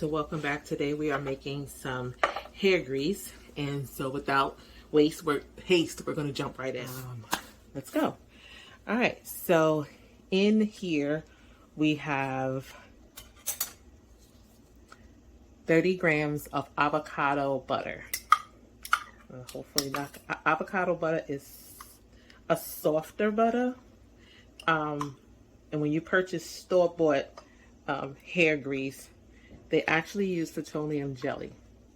So welcome back. Today we are making some hair grease, and so without haste, we're going to jump right in. Let's go. All right, so in here we have 30 grams of avocado butter. Hopefully not. Avocado butter is a softer butter, and when you purchase store-bought hair grease, they actually use petroleum jelly,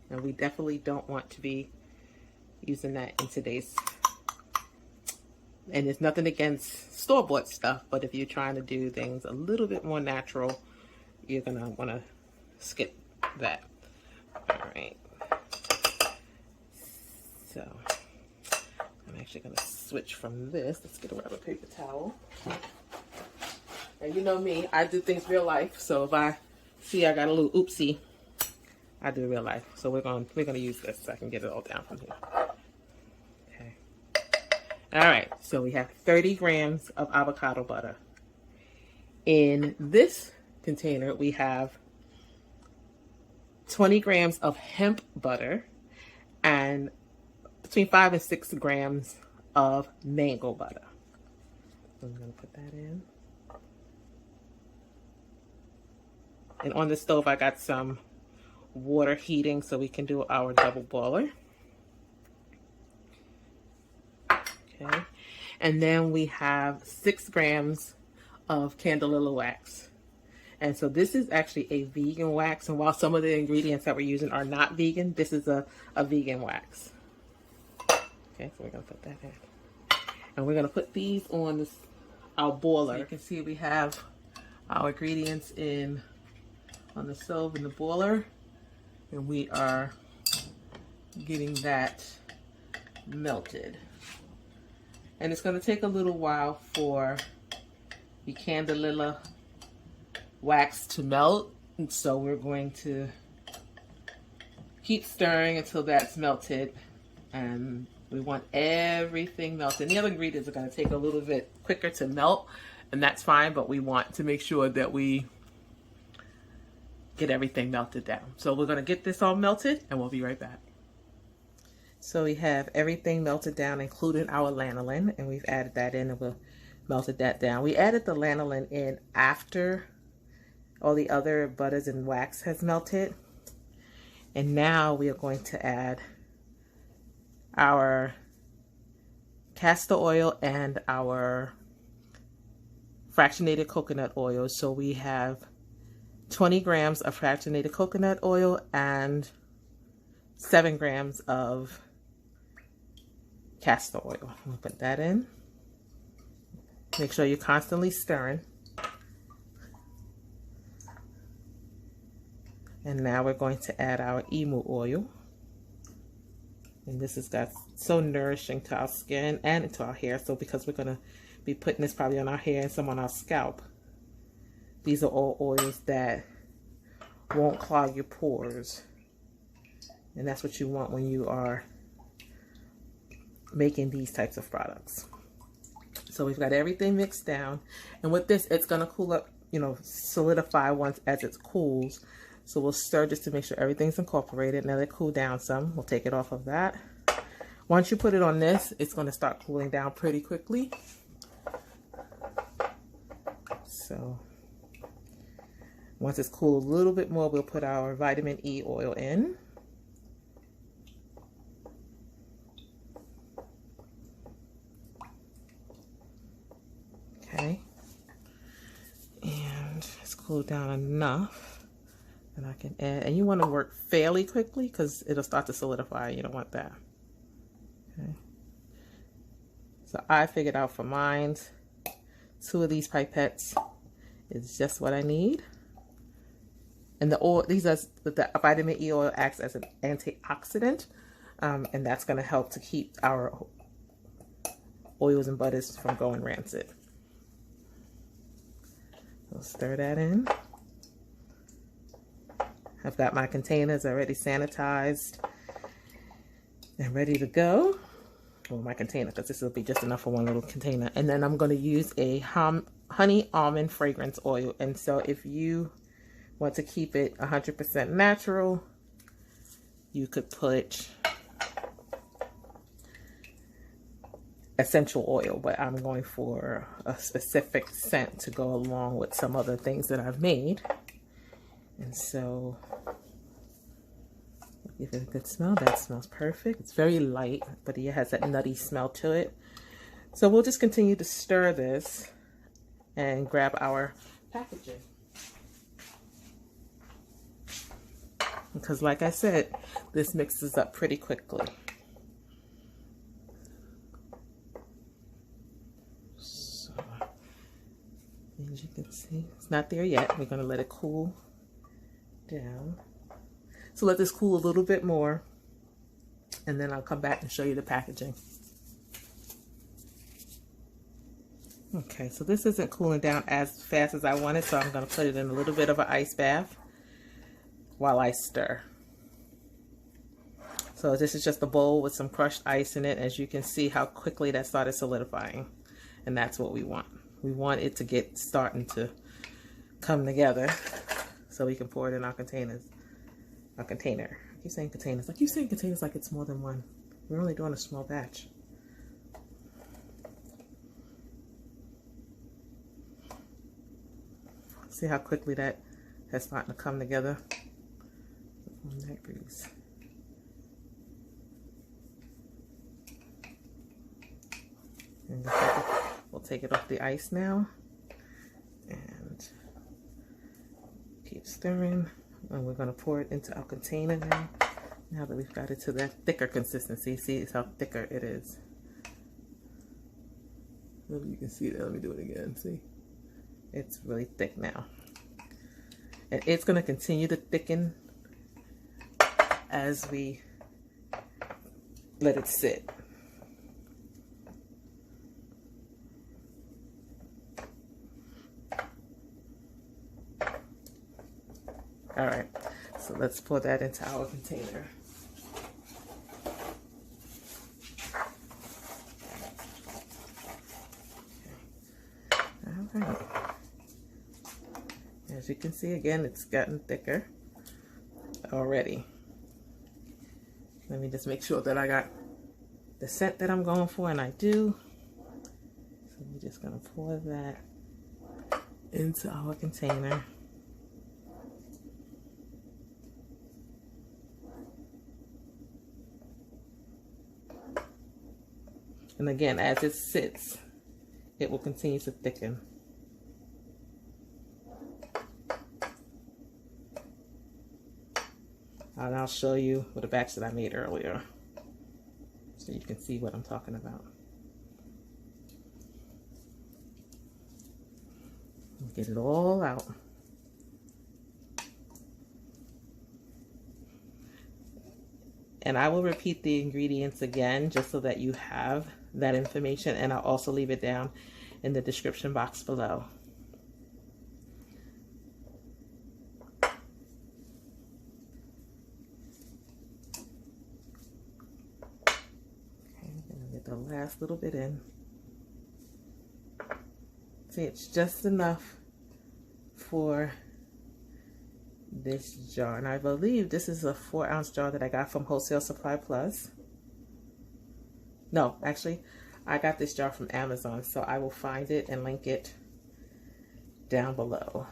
and we definitely don't want to be using that in today's. And there's nothing against store-bought stuff, but if you're trying to do things a little bit more natural, you're gonna want to skip that. All right. So I'm actually gonna switch from this. Let's get a rubber paper towel. And you know me, I do things real life. So if I see I got a little oopsie, I do real life. So we're gonna use this so I can get it all down from here. Okay. All right. So we have 30 grams of avocado butter. In this container, we have 20 grams of hemp butter and between 5 and 6 grams of mango butter. I'm gonna put that in. And on the stove, I got some water heating so we can do our double boiler. Okay. And then we have 6 grams of Candelilla wax. And so this is actually a vegan wax. And while some of the ingredients that we're using are not vegan, this is a vegan wax. Okay, so we're going to put that in. And we're going to put these on our boiler. So you can see we have our ingredients on the stove in the boiler, and we are getting that melted. And it's going to take a little while for the Candelilla wax to melt, and so we're going to keep stirring until that's melted, and we want everything melted. The other ingredients are going to take a little bit quicker to melt, and that's fine, but we want to make sure that we get everything melted down. So we're going to get this all melted, and we'll be right back. So we have everything melted down, including our lanolin, and we've added that in, and we've melted that down. We added the lanolin in after all the other butters and wax has melted. And now we are going to add our castor oil and our fractionated coconut oil. So we have 20 grams of fractionated coconut oil and 7 grams of castor oil. We'll put that in. Make sure you're constantly stirring. And now we're going to add our Emu Oil. And this has got so nourishing to our skin and to our hair. So because we're going to be putting this probably on our hair and some on our scalp, these are all oils that won't clog your pores. And that's what you want when you are making these types of products. So we've got everything mixed down. And with this, it's going to cool up, solidify once as it cools. So we'll stir just to make sure everything's incorporated. Now let it cool down some. We'll take it off of that. Once you put it on this, it's going to start cooling down pretty quickly. So once it's cooled a little bit more, we'll put our vitamin E oil in. Okay. And it's cooled down enough. And I can add, and you want to work fairly quickly because it'll start to solidify. You don't want that. Okay. So I figured out for mine, 2 of these pipettes is just what I need. And the oil, the vitamin E oil acts as an antioxidant, and that's going to help to keep our oils and butters from going rancid. So stir that in. I've got my containers already sanitized and ready to go. Well, my container, because this will be just enough for one little container. And then I'm going to use a honey almond fragrance oil. And so if you Want to keep it 100% natural, you could put essential oil, but I'm going for a specific scent to go along with some other things that I've made. And so give it a good smell. That smells perfect. It's very light, but it has that nutty smell to it. So we'll just continue to stir this and grab our packaging. Because like I said, this mixes up pretty quickly. So, as you can see, it's not there yet. We're going to let it cool down. So let this cool a little bit more, and then I'll come back and show you the packaging. Okay, so this isn't cooling down as fast as I wanted, so I'm going to put it in a little bit of an ice bath while I stir. So this is just a bowl with some crushed ice in it. As you can see how quickly that started solidifying, and that's what we want. We want it to get starting to come together so we can pour it in our containers. A container. I keep saying containers. I keep saying containers like it's more than one. We're only doing a small batch. See how quickly that has started to come together? That grease. And we'll take it off the ice now and keep stirring. And we're going to pour it into our container now. Now that we've got it to that thicker consistency. See how thicker it is. Maybe you can see that. Let me do it again. See? It's really thick now. And it's going to continue to thicken as we let it sit. All right, so let's pour that into our container. All right. As you can see, again, it's gotten thicker already. Let me just make sure that I got the scent that I'm going for, and I do. So we're just gonna pour that into our container. And again, as it sits, it will continue to thicken. And I'll show you with a batch that I made earlier, so you can see what I'm talking about. Get it all out. And I will repeat the ingredients again just so that you have that information, and I'll also leave it down in the description box below. Okay, I'm gonna get the last little bit in. See, it's just enough for this jar, and I believe this is a 4-ounce jar that I got from Wholesale Supply Plus. No, actually, I got this jar from Amazon, so I will find it and link it down below.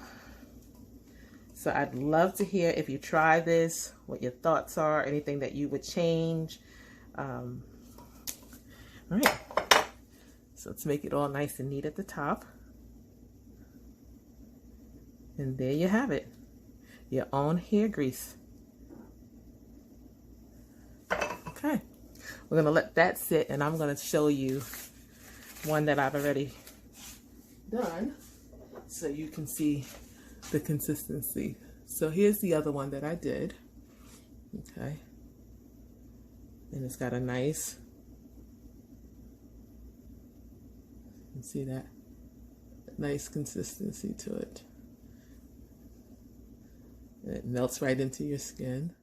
So I'd love to hear if you try this, what your thoughts are, anything that you would change. All right, so let's make it all nice and neat at the top. And there you have it, your own hair grease. Okay, we're gonna let that sit, and I'm gonna show you one that I've already done so you can see the consistency. So here's the other one that I did. Okay, and it's got a nice, you can see that nice consistency to it. It melts right into your skin.